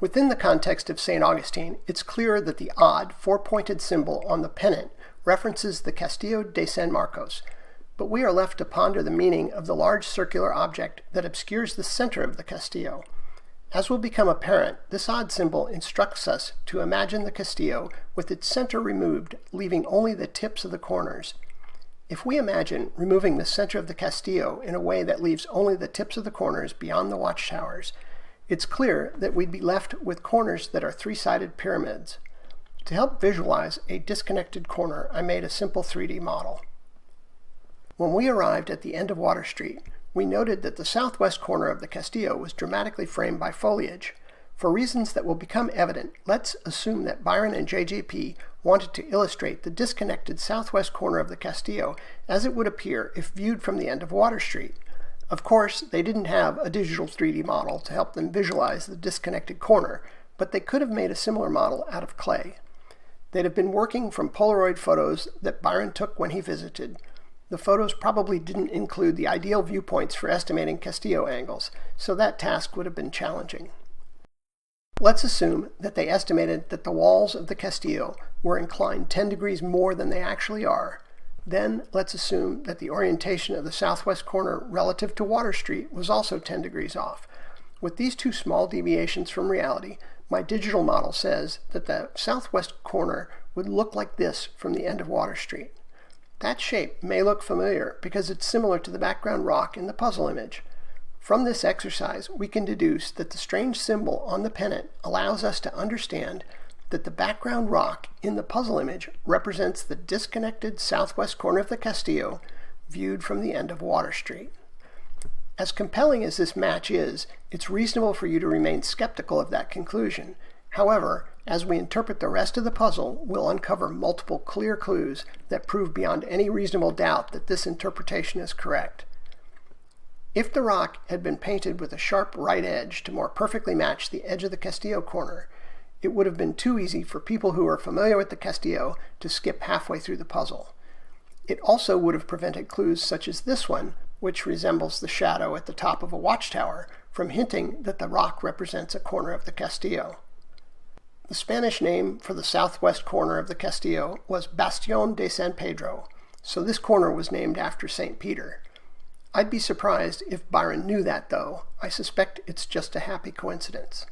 Within the context of St. Augustine, it's clear that the odd, four-pointed symbol on the pennant references the Castillo de San Marcos, but we are left to ponder the meaning of the large circular object that obscures the center of the Castillo. As will become apparent, this odd symbol instructs us to imagine the Castillo with its center removed, leaving only the tips of the corners. If we imagine removing the center of the Castillo in a way that leaves only the tips of the corners beyond the watchtowers, it's clear that we'd be left with corners that are three-sided pyramids. To help visualize a disconnected corner, I made a simple 3D model. When we arrived at the end of Water Street, we noted that the southwest corner of the Castillo was dramatically framed by foliage. For reasons that will become evident, let's assume that Byron and JJP wanted to illustrate the disconnected southwest corner of the Castillo as it would appear if viewed from the end of Water Street. Of course, they didn't have a digital 3D model to help them visualize the disconnected corner, but they could have made a similar model out of clay. They'd have been working from Polaroid photos that Byron took when he visited. The photos probably didn't include the ideal viewpoints for estimating Castillo angles, so that task would have been challenging. Let's assume that they estimated that the walls of the Castillo were inclined 10 degrees more than they actually are. Then let's assume that the orientation of the southwest corner relative to Water Street was also 10 degrees off. With these two small deviations from reality, my digital model says that the southwest corner would look like this from the end of Water Street. That shape may look familiar because it's similar to the background rock in the puzzle image. From this exercise, we can deduce that the strange symbol on the pennant allows us to understand that the background rock in the puzzle image represents the disconnected southwest corner of the Castillo viewed from the end of Water Street. As compelling as this match is, it's reasonable for you to remain skeptical of that conclusion. However, as we interpret the rest of the puzzle, we'll uncover multiple clear clues that prove beyond any reasonable doubt that this interpretation is correct. If the rock had been painted with a sharp right edge to more perfectly match the edge of the Castillo corner, it would have been too easy for people who are familiar with the Castillo to skip halfway through the puzzle. It also would have prevented clues such as this one, which resembles the shadow at the top of a watchtower, from hinting that the rock represents a corner of the Castillo. The Spanish name for the southwest corner of the Castillo was Bastion de San Pedro, so this corner was named after St. Peter. I'd be surprised if Byron knew that, though. I suspect it's just a happy coincidence.